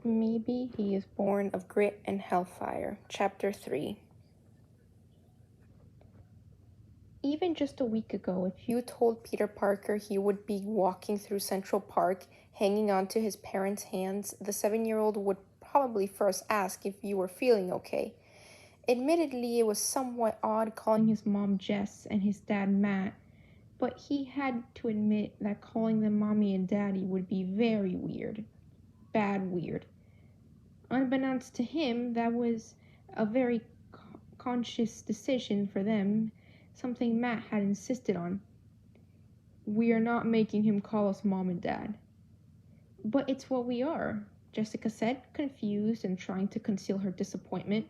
Maybe he is born of grit and hellfire. Chapter 3. Even just a week ago, if you told Peter Parker he would be walking through Central Park, hanging onto his parents' hands, the 7-year-old would probably first ask if you were feeling okay. Admittedly, it was somewhat odd calling his mom Jess and his dad Matt, but he had to admit that calling them mommy and daddy would be very weird. Bad weird. Unbeknownst to him, that was a very conscious decision for them, something Matt had insisted on. We are not making him call us mom and dad. But it's what we are, Jessica said, confused and trying to conceal her disappointment.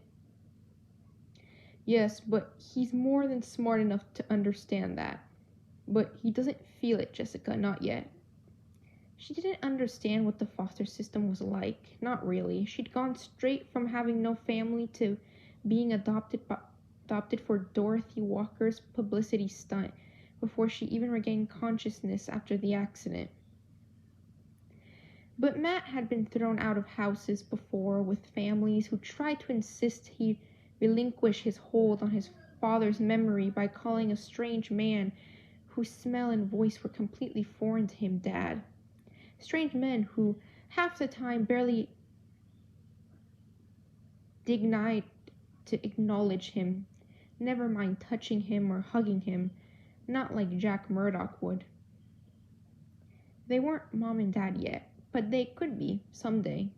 Yes, but he's more than smart enough to understand that. But he doesn't feel it, Jessica, not yet. She didn't understand what the foster system was like, not really. She'd gone straight from having no family to being adopted for Dorothy Walker's publicity stunt before she even regained consciousness after the accident. But Matt had been thrown out of houses before with families who tried to insist he relinquish his hold on his father's memory by calling a strange man whose smell and voice were completely foreign to him Dad. Strange men who, half the time, barely deigned to acknowledge him, never mind touching him or hugging him, not like Jack Murdoch would. They weren't mom and dad yet, but they could be, someday.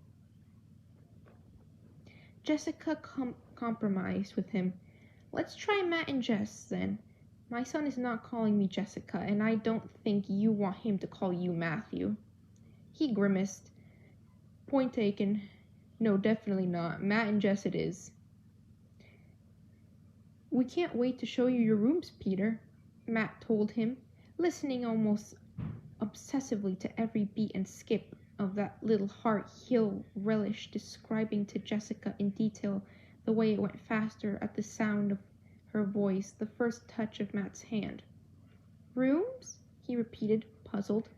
Jessica compromised with him. Let's try Matt and Jess, then. My son is not calling me Jessica, and I don't think you want him to call you Matthew. He grimaced. Point taken. No, definitely not. Matt and Jess it is. We can't wait to show you your rooms, Peter, Matt told him, listening almost obsessively to every beat and skip of that little heart he'll relish describing to Jessica in detail the way it went faster at the sound of her voice, the first touch of Matt's hand. Rooms? He repeated, puzzled.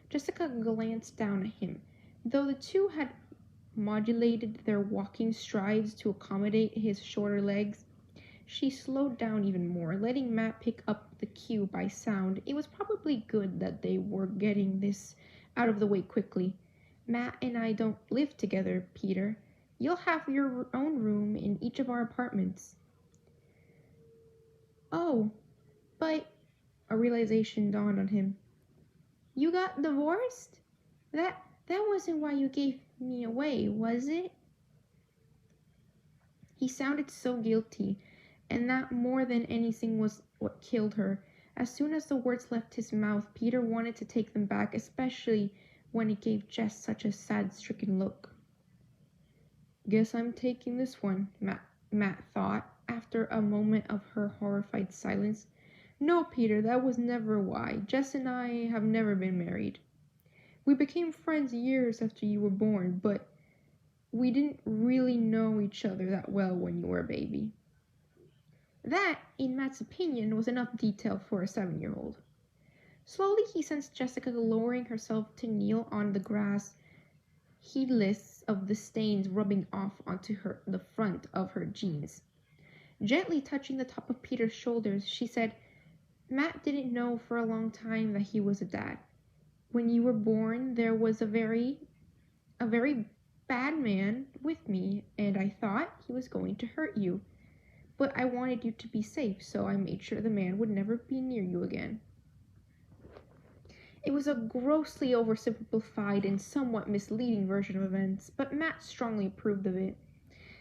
Jessica glanced down at him. Though the two had modulated their walking strides to accommodate his shorter legs, she slowed down even more, letting Matt pick up the cue by sound. It was probably good that they were getting this out of the way quickly. Matt and I don't live together, Peter. You'll have your own room in each of our apartments. Oh, but a realization dawned on him. You got divorced? That wasn't why you gave me away, was it? He sounded so guilty, and that more than anything was what killed her. As soon as the words left his mouth, Peter wanted to take them back, especially when it gave Jess such a sad-stricken look. Guess I'm taking this one, Matt thought, after a moment of her horrified silence. No, Peter, that was never why. Jess and I have never been married. We became friends years after you were born, but we didn't really know each other that well when you were a baby. That, in Matt's opinion, was enough detail for a 7-year-old. Slowly he sensed Jessica lowering herself to kneel on the grass, heedless of the stains rubbing off onto the front of her jeans. Gently touching the top of Peter's shoulders, she said, Matt didn't know for a long time that he was a dad. When you were born, there was a very bad man with me, and I thought he was going to hurt you. But I wanted you to be safe, so I made sure the man would never be near you again. It was a grossly oversimplified and somewhat misleading version of events, but Matt strongly approved of it.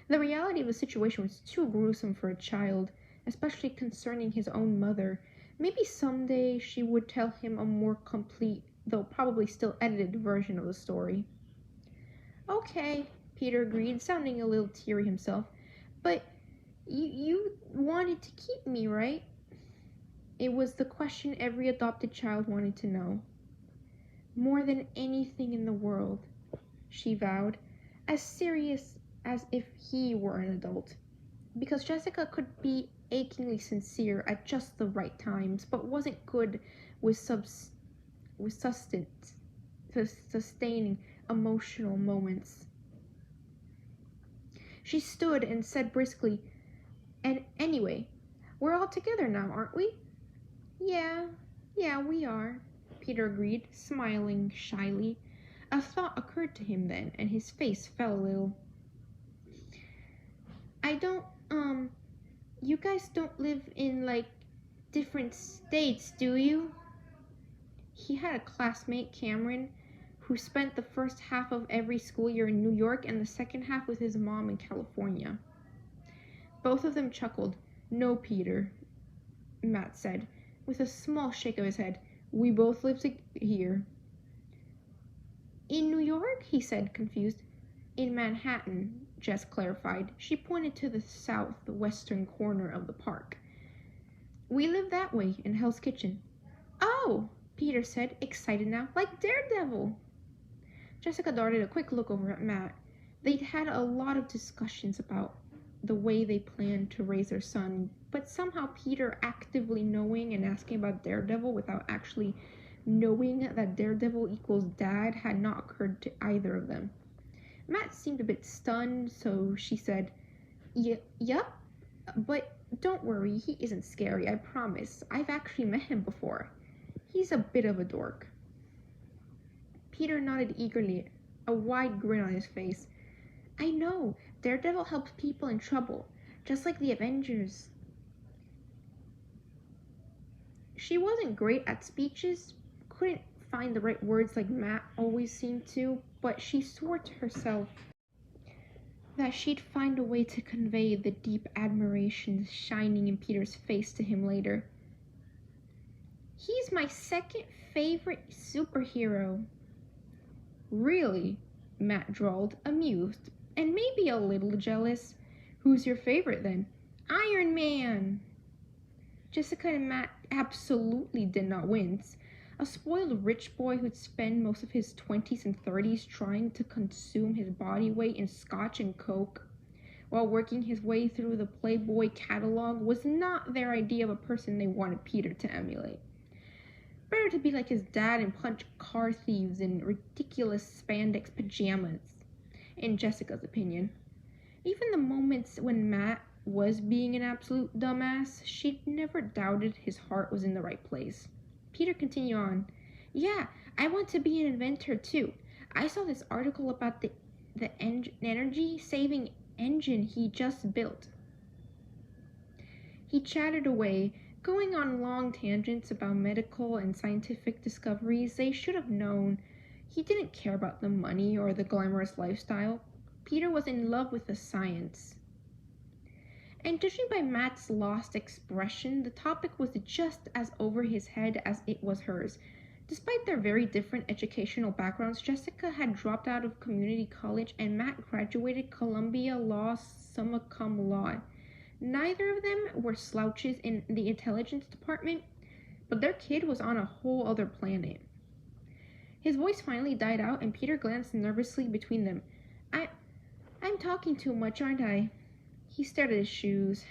The reality of the situation was too gruesome for a child, especially concerning his own mother. Maybe someday she would tell him a more complete, though probably still edited, version of the story. Okay, Peter agreed, sounding a little teary himself, but you wanted to keep me, right? It was the question every adopted child wanted to know. More than anything in the world, she vowed, as serious as if he were an adult. Because Jessica could be achingly sincere at just the right times, but wasn't good with sustaining emotional moments. She stood and said briskly, "And anyway, we're all together now, aren't we?" Yeah, we are," Peter agreed, smiling shyly. A thought occurred to him then, and his face fell a little. "I don't, you guys don't live in, like, different states, do you?" He had a classmate, Cameron, who spent the first half of every school year in New York and the second half with his mom in California. Both of them chuckled. "No, Peter," Matt said, with a small shake of his head. "We both live here." "In New York?" he said, confused. "In Manhattan," Jess clarified. She pointed to the southwestern corner of the park. "We live that way, in Hell's Kitchen." "Oh," Peter said, excited now, "like Daredevil." Jessica darted a quick look over at Matt. They'd had a lot of discussions about the way they planned to raise their son, but somehow Peter actively knowing and asking about Daredevil without actually knowing that Daredevil equals dad had not occurred to either of them. Matt seemed a bit stunned, so she said, Yup, but don't worry, he isn't scary, I promise. I've actually met him before. He's a bit of a dork." Peter nodded eagerly, a wide grin on his face. "I know, Daredevil helps people in trouble, just like the Avengers." She wasn't great at speeches, couldn't find the right words like Matt always seemed to, but she swore to herself that she'd find a way to convey the deep admiration shining in Peter's face to him later. "He's my second favorite superhero." "Really?" Matt drawled, amused, and maybe a little jealous. "Who's your favorite then?" "Iron Man." Jessica and Matt absolutely did not wince. A spoiled rich boy who'd spend most of his 20s and 30s trying to consume his body weight in scotch and coke while working his way through the Playboy catalog was not their idea of a person they wanted Peter to emulate. Better to be like his dad and punch car thieves in ridiculous spandex pajamas, in Jessica's opinion. Even the moments when Matt was being an absolute dumbass, she'd never doubted his heart was in the right place. Peter continued on. "Yeah, I want to be an inventor too. I saw this article about the energy-saving engine he just built." He chattered away, going on long tangents about medical and scientific discoveries they should have known. He didn't care about the money or the glamorous lifestyle. Peter was in love with the science. And judging by Matt's lost expression, the topic was just as over his head as it was hers. Despite their very different educational backgrounds, Jessica had dropped out of community college and Matt graduated Columbia Law summa cum laude. Neither of them were slouches in the intelligence department, but their kid was on a whole other planet. His voice finally died out and Peter glanced nervously between them. I'm talking too much, aren't I?" He stared at his shoes.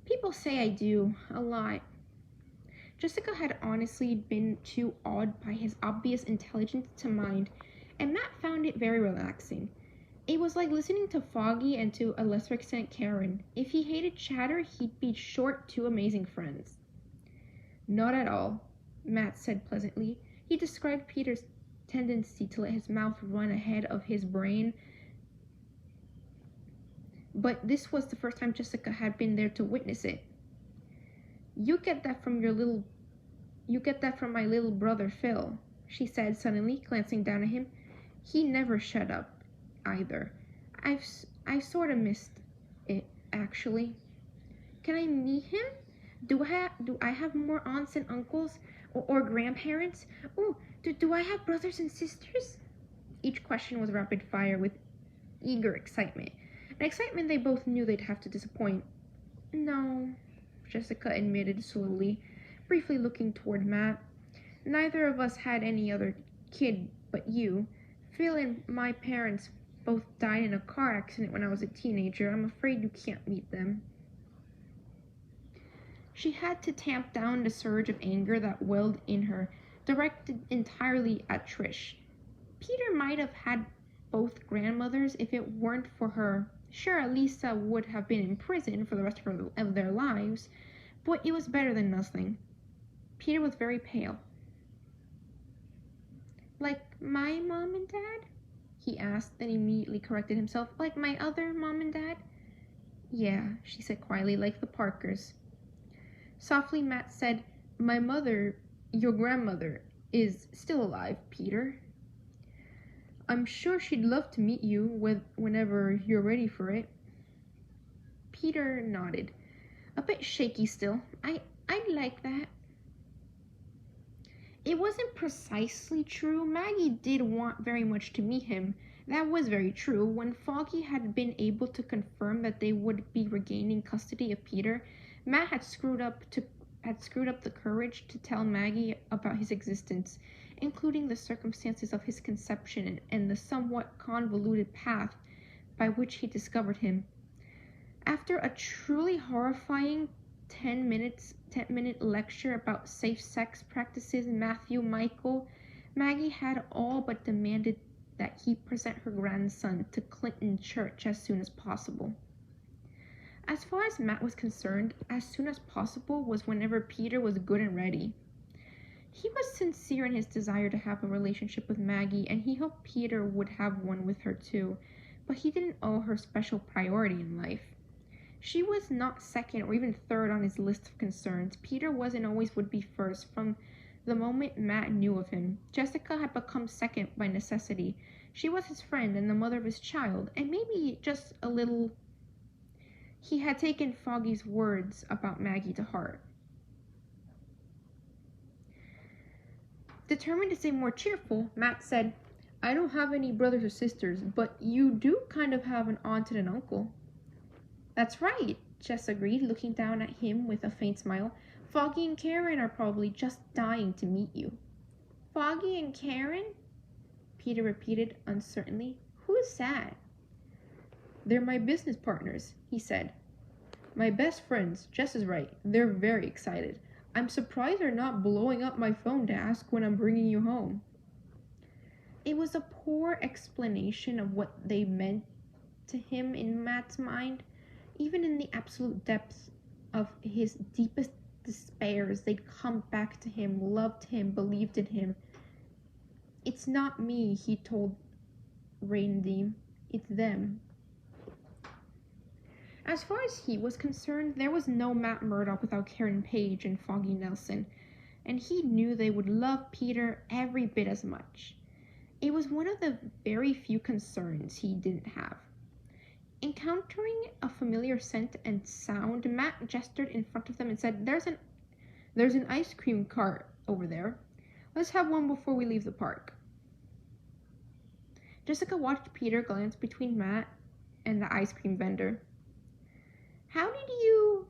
"People say I do, a lot." Jessica had honestly been too awed by his obvious intelligence to mind, and Matt found it very relaxing. It was like listening to Foggy and to a lesser extent Karen. If he hated chatter, he'd be short two amazing friends. "Not at all," Matt said pleasantly. He described Peter's tendency to let his mouth run ahead of his brain, but this was the first time Jessica had been there to witness it. You get that from my little brother Phil," she said suddenly, glancing down at him. "He never shut up, either. I've sort of missed it, actually." "Can I meet him? Do I have more aunts and uncles or grandparents? Oh, do I have brothers and sisters?" Each question was rapid fire with eager excitement, an excitement they both knew they'd have to disappoint. "No," Jessica admitted slowly, briefly looking toward Matt. "Neither of us had any other kid but you. Phil and my parents both died in a car accident when I was a teenager. I'm afraid you can't meet them." She had to tamp down the surge of anger that welled in her, directed entirely at Trish. Peter might have had both grandmothers if it weren't for her. Sure, Lisa would have been in prison for the rest of their lives, but it was better than nothing. Peter was very pale. Like my mom and dad? He asked, then immediately corrected himself. Like my other mom and dad? Yeah, she said quietly, like the Parkers. Softly, Matt said, my mother, your grandmother, is still alive, Peter. I'm sure she'd love to meet you whenever you're ready for it. Peter nodded, a bit shaky still. I'd like that. It wasn't precisely true. Maggie did want very much to meet him. That was very true. When Foggy had been able to confirm that they would be regaining custody of Peter, Matt had screwed up the courage to tell Maggie about his existence, including the circumstances of his conception and the somewhat convoluted path by which he discovered him. After a truly horrifying 10-minute lecture about safe sex practices, Maggie had all but demanded that he present her grandson to Clinton Church as soon as possible. As far as Matt was concerned, as soon as possible was whenever Peter was good and ready. He was sincere in his desire to have a relationship with Maggie, and he hoped Peter would have one with her too, but he didn't owe her special priority in life. She was not second or even third on his list of concerns. Peter was and always would be first from the moment Matt knew of him. Jessica had become second by necessity. She was his friend and the mother of his child, and maybe just a little. He had taken Foggy's words about Maggie to heart. Determined to seem more cheerful, Matt said, I don't have any brothers or sisters, but you do kind of have an aunt and an uncle. That's right, Jess agreed, looking down at him with a faint smile. Foggy and Karen are probably just dying to meet you. Foggy and Karen? Peter repeated uncertainly. Who's that? They're my business partners, he said. My best friends, Jess is right. They're very excited. I'm surprised they're not blowing up my phone to ask when I'm bringing you home. It was a poor explanation of what they meant to him in Matt's mind. Even in the absolute depths of his deepest despairs, they'd come back to him, loved him, believed in him. It's not me, he told Reindeem. It's them. As far as he was concerned, there was no Matt Murdock without Karen Page and Foggy Nelson, and he knew they would love Peter every bit as much. It was one of the very few concerns he didn't have. Encountering a familiar scent and sound, Matt gestured in front of them and said, There's an ice cream cart over there. Let's have one before we leave the park. Jessica watched Peter glance between Matt and the ice cream vendor. How did you...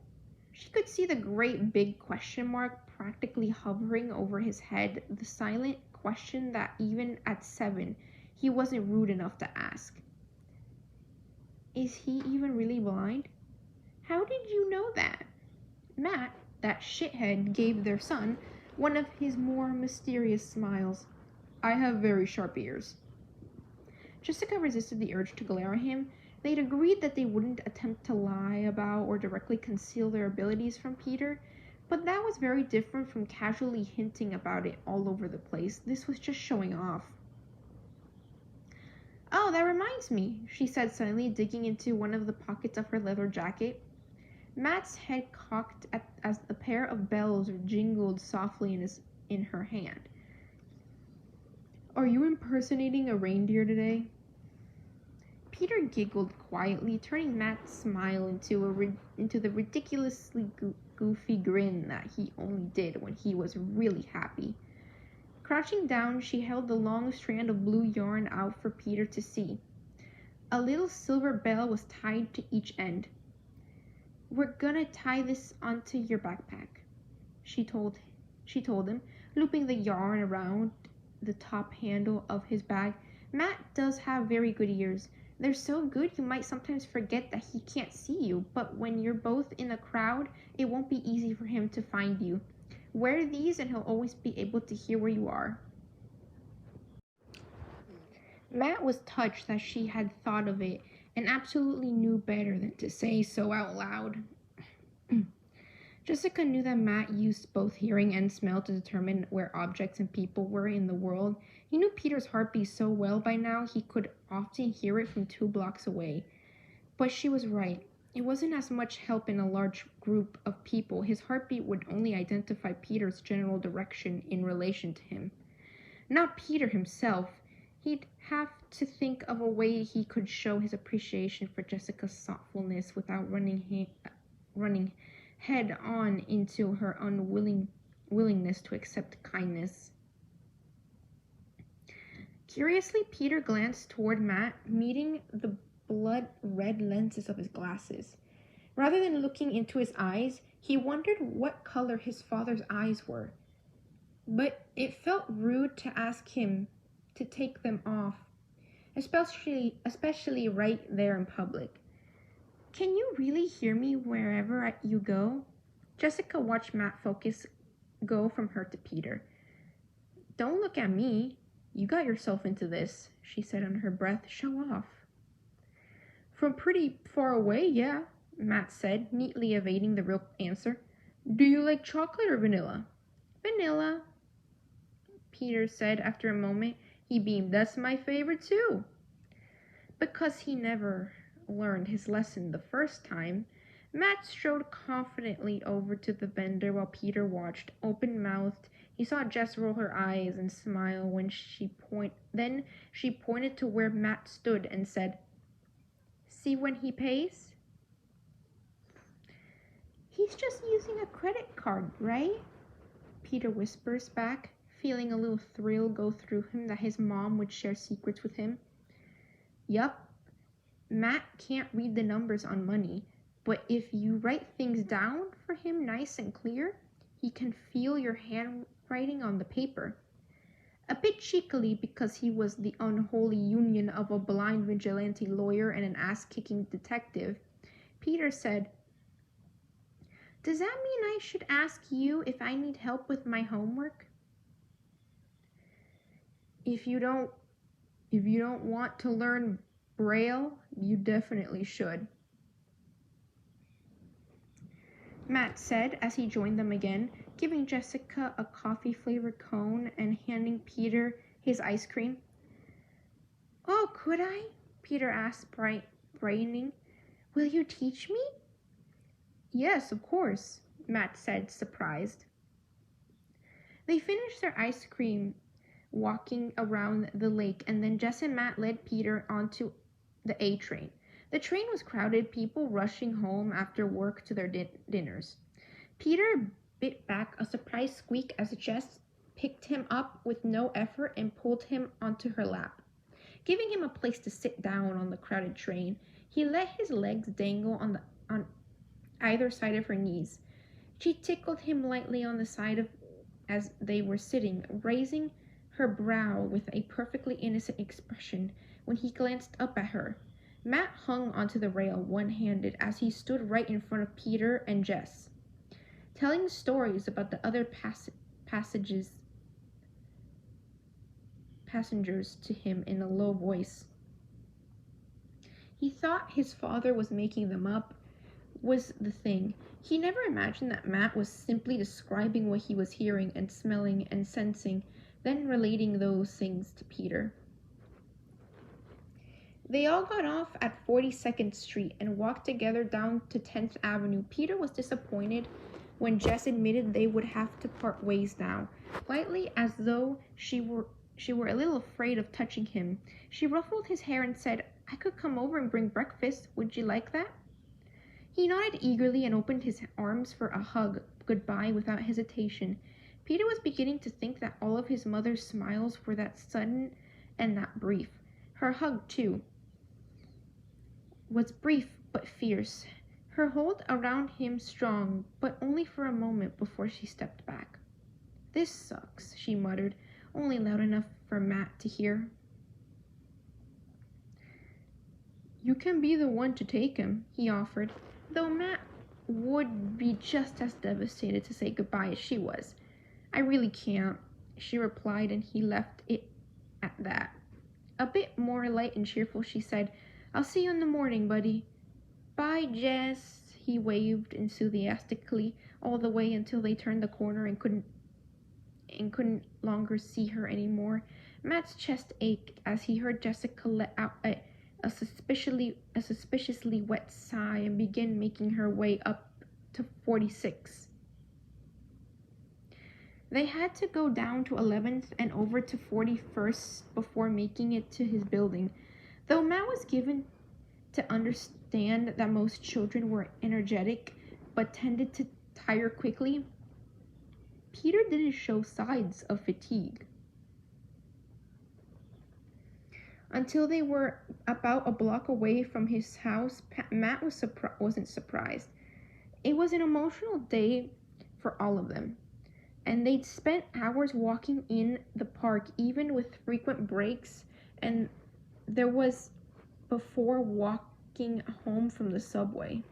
She could see the great big question mark practically hovering over his head, the silent question that even at 7, he wasn't rude enough to ask. Is he even really blind? How did you know that? Matt, that shithead, gave their son one of his more mysterious smiles. I have very sharp ears. Jessica resisted the urge to glare at him. They'd agreed that they wouldn't attempt to lie about or directly conceal their abilities from Peter, but that was very different from casually hinting about it all over the place. This was just showing off. Oh, that reminds me, she said suddenly, digging into one of the pockets of her leather jacket. Matt's head cocked as a pair of bells jingled softly in her hand. Are you impersonating a reindeer today? Peter giggled quietly, turning Matt's smile into the ridiculously goofy grin that he only did when he was really happy. Crouching down, she held the long strand of blue yarn out for Peter to see. A little silver bell was tied to each end. We're gonna tie this onto your backpack, she told him, looping the yarn around the top handle of his bag. Matt does have very good ears. They're so good you might sometimes forget that he can't see you, but when you're both in a crowd, it won't be easy for him to find you. Wear these and he'll always be able to hear where you are. Matt was touched that she had thought of it and absolutely knew better than to say so out loud. Jessica knew that Matt used both hearing and smell to determine where objects and people were in the world. He knew Peter's heartbeat so well by now he could often hear it from 2 blocks away. But she was right. It wasn't as much help in a large group of people. His heartbeat would only identify Peter's general direction in relation to him. Not Peter himself. He'd have to think of a way he could show his appreciation for Jessica's thoughtfulness without running head on into her willingness to accept kindness. Curiously, Peter glanced toward Matt, meeting the blood-red lenses of his glasses. Rather than looking into his eyes, he wondered what color his father's eyes were. But it felt rude to ask him to take them off, especially right there in public. Can you really hear me wherever you go? Jessica watched Matt's focus go from her to Peter. Don't look at me. You got yourself into this, she said under her breath. Show off. From pretty far away, yeah, Matt said, neatly evading the real answer. Do you like chocolate or vanilla? Vanilla, Peter said after a moment. He beamed. That's my favorite too. Because he never learned his lesson the first time, Matt strode confidently over to the vendor while Peter watched, open-mouthed. He saw Jess roll her eyes and smile when then she pointed to where Matt stood and said, See when he pays? He's just using a credit card, right? Peter whispers back, feeling a little thrill go through him that his mom would share secrets with him. Yup. Matt can't read the numbers on money, but if you write things down for him nice and clear, he can feel your handwriting on the paper. A bit cheekily because he was the unholy union of a blind vigilante lawyer and an ass-kicking detective, Peter said, Does that mean I should ask you if I need help with my homework? If you don't want to learn Braille, you definitely should. Matt said as he joined them again, giving Jessica a coffee-flavored cone and handing Peter his ice cream. Oh, could I? Peter asked, brightening. Will you teach me? Yes, of course, Matt said, surprised. They finished their ice cream walking around the lake, and then Jess and Matt led Peter onto the A train. The train was crowded, people rushing home after work to their dinners. Peter bit back a surprised squeak as Jess picked him up with no effort and pulled him onto her lap. Giving him a place to sit down on the crowded train, he let his legs dangle on either side of her knees. She tickled him lightly on the side as they were sitting, raising her brow with a perfectly innocent expression when he glanced up at her. Matt hung onto the rail one-handed as he stood right in front of Peter and Jess, telling stories about the other passengers to him in a low voice. He thought his father was making them up, was the thing. He never imagined that Matt was simply describing what he was hearing and smelling and sensing, then relating those things to Peter. They all got off at 42nd Street and walked together down to 10th Avenue. Peter was disappointed when Jess admitted they would have to part ways now, lightly as though she were a little afraid of touching him. She ruffled his hair and said, I could come over and bring breakfast. Would you like that? He nodded eagerly and opened his arms for a hug, goodbye without hesitation. Peter was beginning to think that all of his mother's smiles were that sudden and that brief. Her hug, too, was brief but fierce. Her hold around him strong, but only for a moment before she stepped back. This sucks, she muttered, only loud enough for Matt to hear. You can be the one to take him, he offered, though Matt would be just as devastated to say goodbye as she was. I really can't, she replied, and he left it at that. A bit more light and cheerful, she said, "I'll see you in the morning, buddy." "Bye, Jess," he waved enthusiastically all the way until they turned the corner and couldn't longer see her anymore. Matt's chest ached as he heard Jessica let out a suspiciously wet sigh and begin making her way up to 46. They had to go down to 11th and over to 41st before making it to his building. Though Matt was given to understand that most children were energetic but tended to tire quickly, Peter didn't show signs of fatigue. Until they were about a block away from his house, Matt wasn't surprised. It was an emotional day for all of them, and they'd spent hours walking in the park, even with frequent breaks, and there was before walking home from the subway.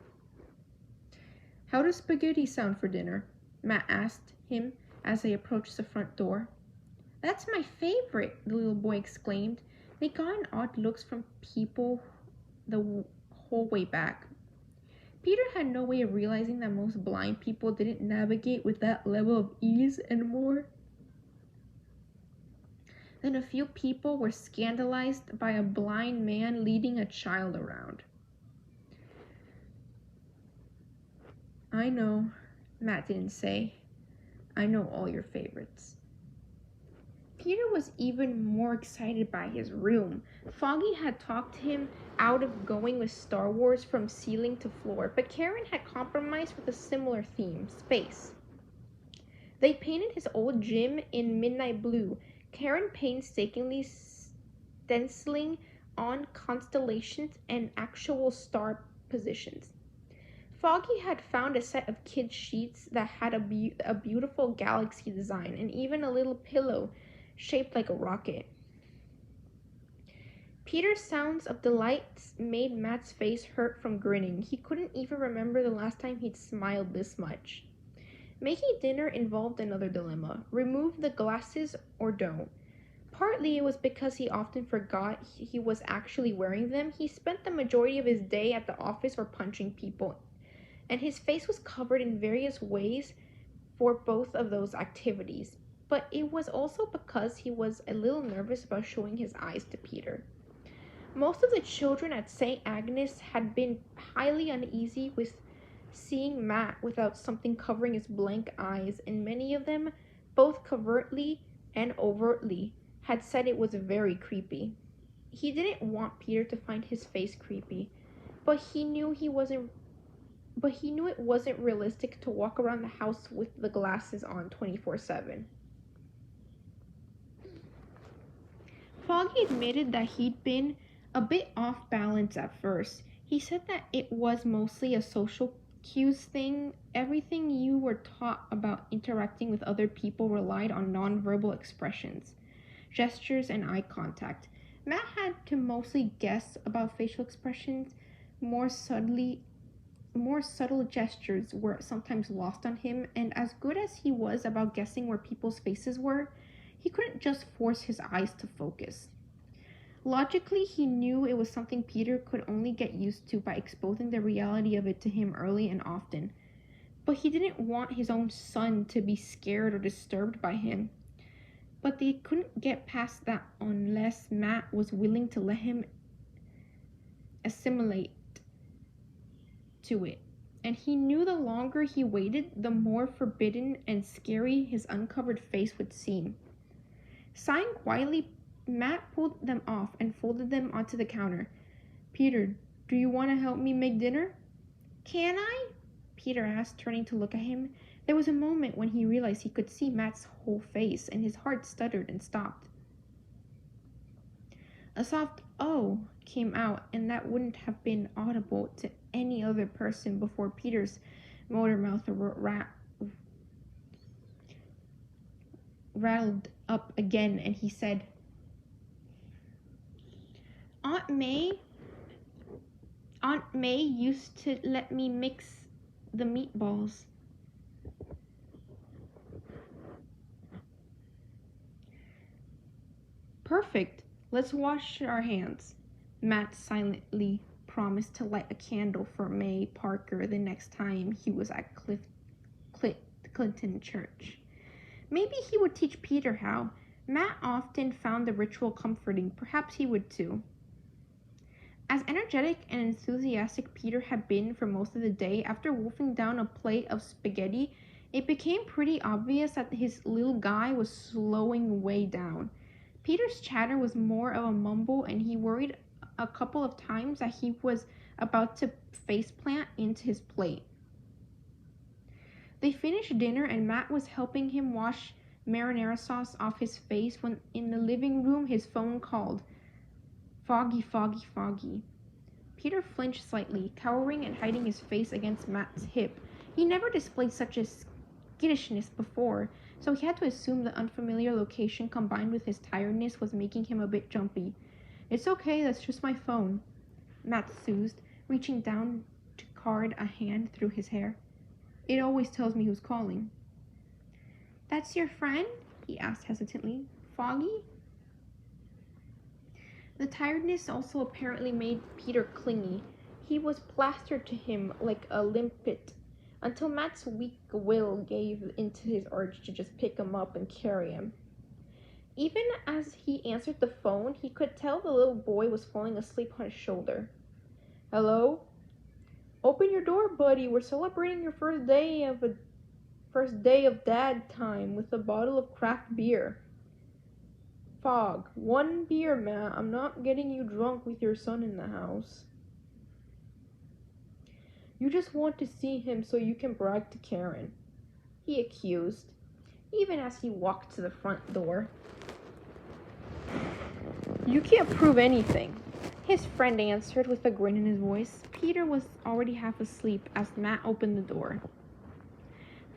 "How does spaghetti sound for dinner?" Matt asked him as they approached the front door. "That's my favorite," the little boy exclaimed. They got odd looks from people the whole way back. Peter had no way of realizing that most blind people didn't navigate with that level of ease and more. Then a few people were scandalized by a blind man leading a child around. "I know," Matt didn't say. "I know all your favorites." Peter was even more excited by his room. Foggy had talked him out of going with Star Wars from ceiling to floor, but Karen had compromised with a similar theme, space. They painted his old gym in midnight blue, Karen painstakingly stenciling on constellations and actual star positions. Foggy had found a set of kid sheets that had a beautiful galaxy design and even a little pillow shaped like a rocket. Peter's sounds of delight made Matt's face hurt from grinning. He couldn't even remember the last time he'd smiled this much. Making dinner involved another dilemma. Remove the glasses or don't. Partly it was because he often forgot he was actually wearing them. He spent the majority of his day at the office or punching people, and his face was covered in various ways for both of those activities. But it was also because he was a little nervous about showing his eyes to Peter. Most of the children at St. Agnes had been highly uneasy with seeing Matt without something covering his blank eyes, and many of them, both covertly and overtly, had said it was very creepy. He didn't want Peter to find his face creepy, but he knew it wasn't realistic to walk around the house with the glasses on 24/7. Foggy admitted that he'd been a bit off balance at first. He said that it was mostly a social cues thing. Everything you were taught about interacting with other people relied on nonverbal expressions, gestures, and eye contact. Matt had to mostly guess about facial expressions. More subtle gestures were sometimes lost on him, and as good as he was about guessing where people's faces were, he couldn't just force his eyes to focus. Logically, he knew it was something Peter could only get used to by exposing the reality of it to him early and often. But he didn't want his own son to be scared or disturbed by him. But they couldn't get past that unless Matt was willing to let him assimilate to it. And he knew the longer he waited, the more forbidden and scary his uncovered face would seem. Sighing quietly, Matt pulled them off and folded them onto the counter. "Peter, do you want to help me make dinner?" "Can I?" Peter asked, turning to look at him. There was a moment when he realized he could see Matt's whole face, and his heart stuttered and stopped. A soft "oh" came out, and that wouldn't have been audible to any other person before Peter's motor mouth rattled up again, and he said, Aunt May used to let me mix the meatballs." "Perfect. Let's wash our hands. Matt silently promised to light a candle for May Parker the next time he was at Clinton Church. Maybe he would teach Peter how. Matt often found the ritual comforting. Perhaps he would too. As energetic and enthusiastic Peter had been for most of the day, after wolfing down a plate of spaghetti, it became pretty obvious that his little guy was slowing way down. Peter's chatter was more of a mumble, and he worried a couple of times that he was about to faceplant into his plate. They finished dinner, and Matt was helping him wash marinara sauce off his face when in the living room his phone called. Foggy, Foggy, Foggy. Peter flinched slightly, cowering and hiding his face against Matt's hip. He never displayed such a skittishness before, so he had to assume the unfamiliar location combined with his tiredness was making him a bit jumpy. It's okay, that's just my phone, Matt soothed, reaching down to card a hand through his hair. It always tells me who's calling. That's your friend? He asked hesitantly. Foggy? The tiredness also apparently made Peter clingy. He was plastered to him like a limpet, until Matt's weak will gave into his urge to just pick him up and carry him. Even as he answered the phone, he could tell the little boy was falling asleep on his shoulder. Hello? Open your door, buddy. We're celebrating your first day of dad time with a bottle of craft beer. Fog, 1 beer, Matt. I'm not getting you drunk with your son in the house. You just want to see him so you can brag to Karen, he accused, even as he walked to the front door. You can't prove anything, his friend answered with a grin in his voice. Peter was already half asleep as Matt opened the door.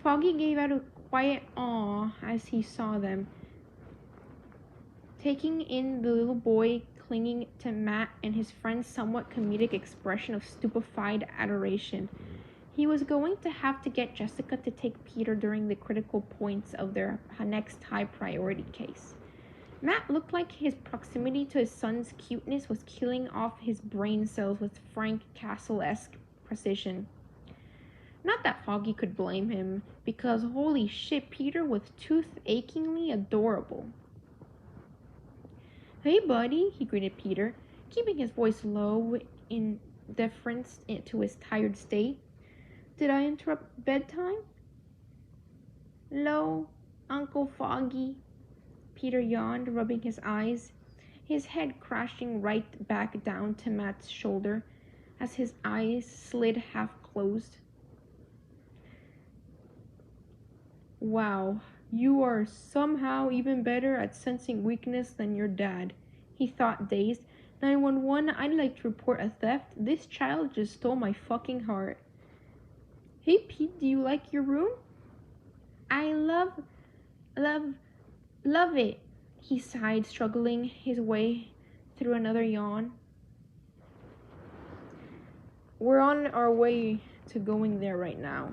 Foggy gave out a quiet aw as he saw them, taking in the little boy clinging to Matt and his friend's somewhat comedic expression of stupefied adoration. He was going to have to get Jessica to take Peter during the critical points of their next high-priority case. Matt looked like his proximity to his son's cuteness was killing off his brain cells with Frank Castle-esque precision. Not that Foggy could blame him, because holy shit, Peter was tooth-achingly adorable. Hey, buddy, he greeted Peter, keeping his voice low in deference to his tired state. Did I interrupt bedtime? Lo, Uncle Foggy, Peter yawned, rubbing his eyes, his head crashing right back down to Matt's shoulder as his eyes slid half closed. Wow, you are somehow even better at sensing weakness than your dad, he thought, dazed. 911, I'd like to report a theft. This child just stole my fucking heart. Hey, Pete, do you like your room? I love it, he sighed, struggling his way through another yawn. We're on our way to going there right now,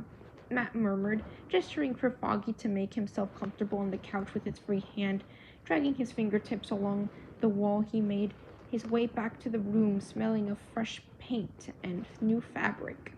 Matt murmured, gesturing for Foggy to make himself comfortable on the couch with his free hand, dragging his fingertips along the wall. He made his way back to the room, smelling of fresh paint and new fabric.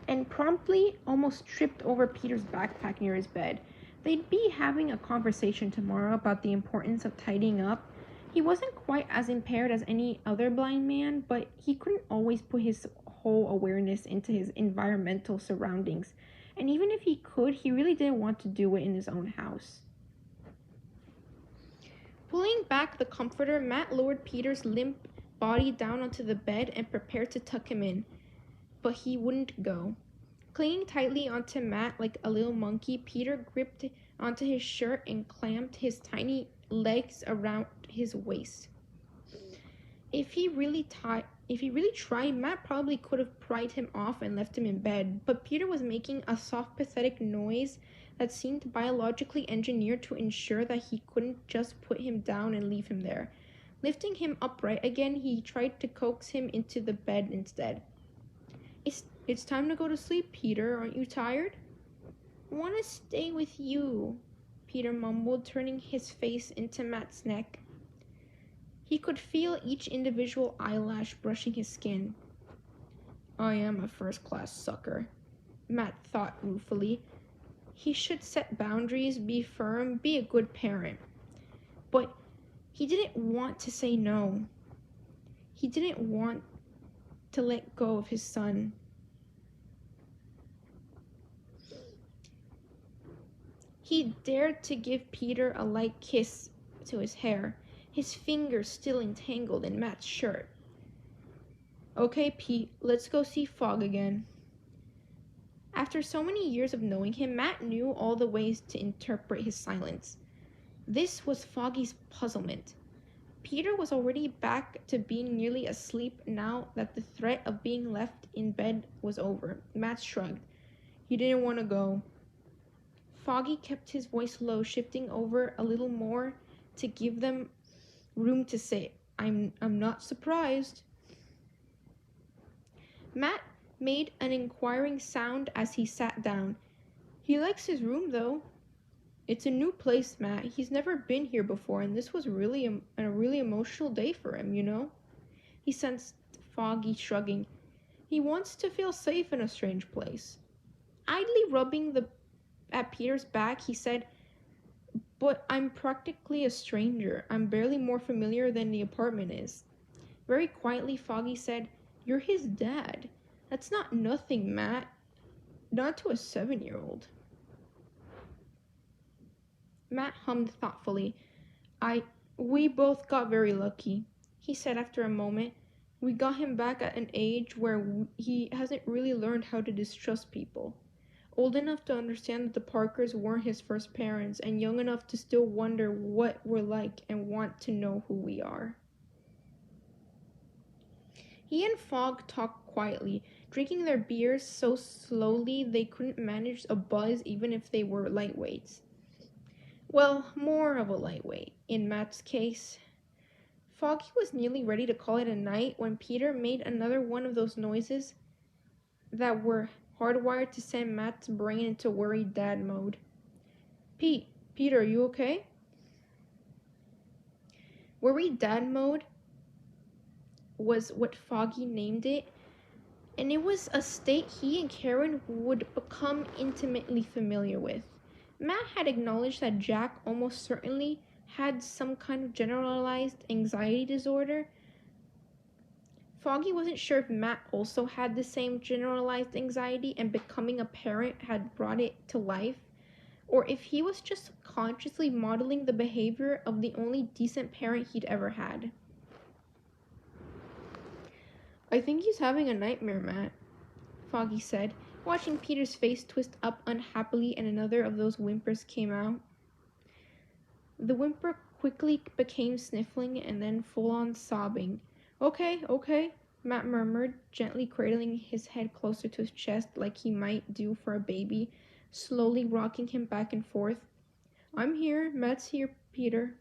And promptly almost tripped over Peter's backpack near his bed. They'd be having a conversation tomorrow about the importance of tidying up. He wasn't quite as impaired as any other blind man, but he couldn't always put his whole awareness into his environmental surroundings. And even if he could, he really didn't want to do it in his own house. Pulling back the comforter, Matt lowered Peter's limp body down onto the bed and prepared to tuck him in. But he wouldn't go. Clinging tightly onto Matt like a little monkey, Peter gripped onto his shirt and clamped his tiny legs around his waist. If he really tried, Matt probably could have pried him off and left him in bed, but Peter was making a soft, pathetic noise that seemed biologically engineered to ensure that he couldn't just put him down and leave him there. Lifting him upright again, he tried to coax him into the bed instead. It's time to go to sleep, Peter. Aren't you tired? I want to stay with you, Peter mumbled, turning his face into Matt's neck. He could feel each individual eyelash brushing his skin. I am a first-class sucker, Matt thought ruefully. He should set boundaries, be firm, be a good parent. But he didn't want to say no. He didn't want to let go of his son. He dared to give Peter a light kiss to his hair, his fingers still entangled in Matt's shirt. Okay, Pete, let's go see Fogg again. After so many years of knowing him, Matt knew all the ways to interpret his silence. This was Foggy's puzzlement. Peter was already back to being nearly asleep now that the threat of being left in bed was over. Matt shrugged. He didn't want to go. Foggy kept his voice low, shifting over a little more to give them room to say, I'm not surprised. Matt made an inquiring sound as he sat down. He likes his room, though. It's a new place, Matt. He's never been here before, and this was really a really emotional day for him, you know? He sensed Foggy shrugging. He wants to feel safe in a strange place. Idly rubbing at Peter's back, he said, But I'm practically a stranger. I'm barely more familiar than the apartment is. Very quietly, Foggy said, You're his dad. That's not nothing, Matt. Not to a 7-year-old. Matt hummed thoughtfully. We both got very lucky, he said after a moment. We got him back at an age where he hasn't really learned how to distrust people. Old enough to understand that the Parkers weren't his first parents, and young enough to still wonder what we're like and want to know who we are. He and Fogg talked quietly, drinking their beers so slowly they couldn't manage a buzz even if they were lightweights. Well, more of a lightweight, in Matt's case. Foggy was nearly ready to call it a night when Peter made another one of those noises that were hardwired to send Matt's brain into worried dad mode. Peter, are you okay? Worried dad mode was what Foggy named it, and it was a state he and Karen would become intimately familiar with. Matt had acknowledged that Jack almost certainly had some kind of generalized anxiety disorder. Foggy wasn't sure if Matt also had the same generalized anxiety and becoming a parent had brought it to life, or if he was just subconsciously modeling the behavior of the only decent parent he'd ever had. I think he's having a nightmare, Matt, Foggy said, watching Peter's face twist up unhappily, and another of those whimpers came out. The whimper quickly became sniffling and then full-on sobbing. Okay, Matt murmured, gently cradling his head closer to his chest like he might do for a baby, slowly rocking him back and forth. I'm here, Matt's here, Peter.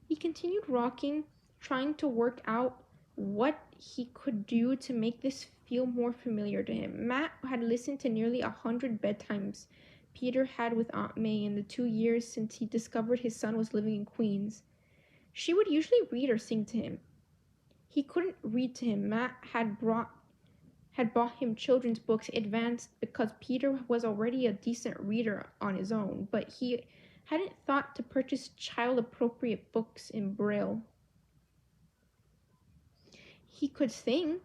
He continued rocking, trying to work out what he could do to make this feel more familiar to him. Matt had listened to nearly 100 bedtimes Peter had with Aunt May in the 2 years since he discovered his son was living in Queens. She would usually read or sing to him. He couldn't read to him. Matt had bought him children's books advanced because Peter was already a decent reader on his own, but he hadn't thought to purchase child-appropriate books in Braille. He could sing,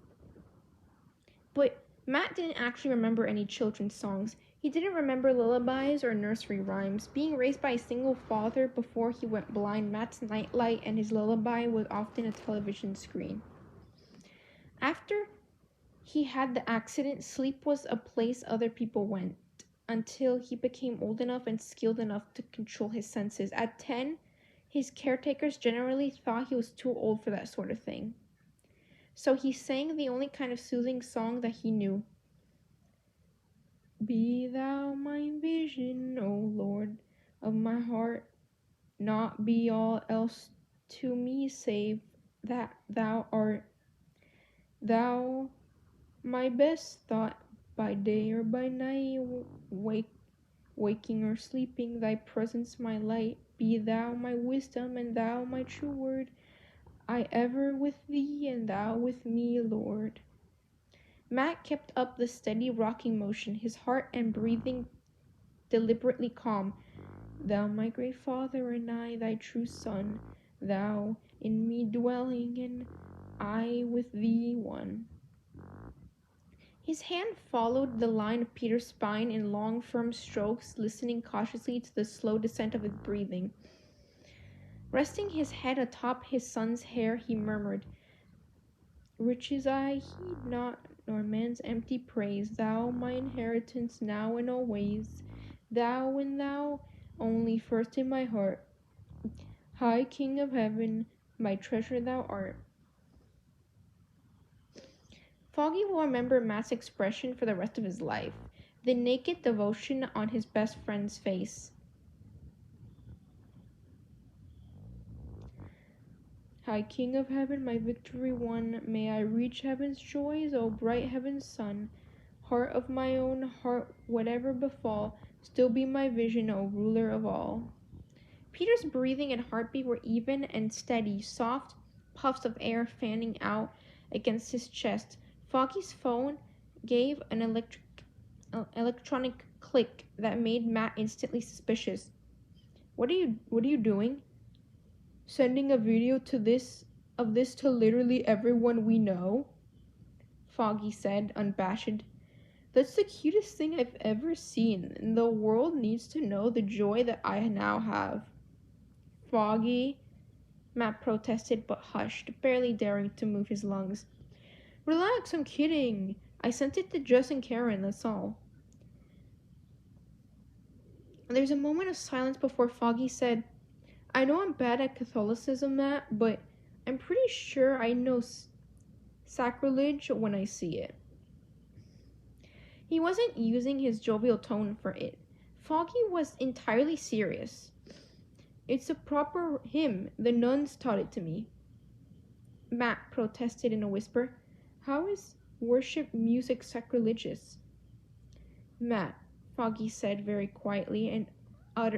but Matt didn't actually remember any children's songs. He didn't remember lullabies or nursery rhymes. Being raised by a single father before he went blind, Matt's nightlight and his lullaby was often a television screen. After he had the accident, sleep was a place other people went, until he became old enough and skilled enough to control his senses. At 10, his caretakers generally thought he was too old for that sort of thing. So he sang the only kind of soothing song that he knew. Be thou my vision, O Lord, of my heart, not be all else to me save that thou art. Thou My best thought by day or by night, waking or sleeping, thy presence my light. Be thou my wisdom, and thou my true word. I ever with thee, and thou with me, Lord. Matt kept up the steady rocking motion, his heart and breathing deliberately calm. Thou my great Father, and I thy true Son, thou in me dwelling, and I with thee one. His hand followed the line of Peter's spine in long, firm strokes, listening cautiously to the slow descent of his breathing. Resting his head atop his son's hair, he murmured, Riches I heed not, nor man's empty praise. Thou my inheritance now and always. Thou and thou only first in my heart. High King of heaven, my treasure thou art. Foggy will remember Matt's expression for the rest of his life, the naked devotion on his best friend's face. High King of heaven, my victory won, may I reach heaven's joys, O bright heaven's sun. Heart of my own heart, whatever befall, still be my vision, O ruler of all. Peter's breathing and heartbeat were even and steady, soft puffs of air fanning out against his chest. Foggy's phone gave an electronic click that made Matt instantly suspicious. What are you doing? Sending a video of this to literally everyone we know? Foggy said, unabashed. That's the cutest thing I've ever seen, and the world needs to know the joy that I now have. Foggy, Matt protested but hushed, barely daring to move his lungs. Relax, I'm kidding. I sent it to Jess and Karen, that's all. There's a moment of silence before Foggy said, I know I'm bad at Catholicism, Matt, but I'm pretty sure I know sacrilege when I see it. He wasn't using his jovial tone for it. Foggy was entirely serious. It's a proper hymn. The nuns taught it to me. Matt protested in a whisper. How is worship music sacrilegious? Matt, Foggy said very quietly, and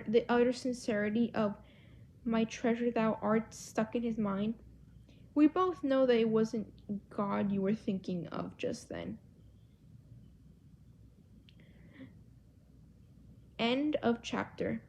the utter sincerity of my treasure thou art stuck in his mind. We both know that it wasn't God you were thinking of just then. End of chapter.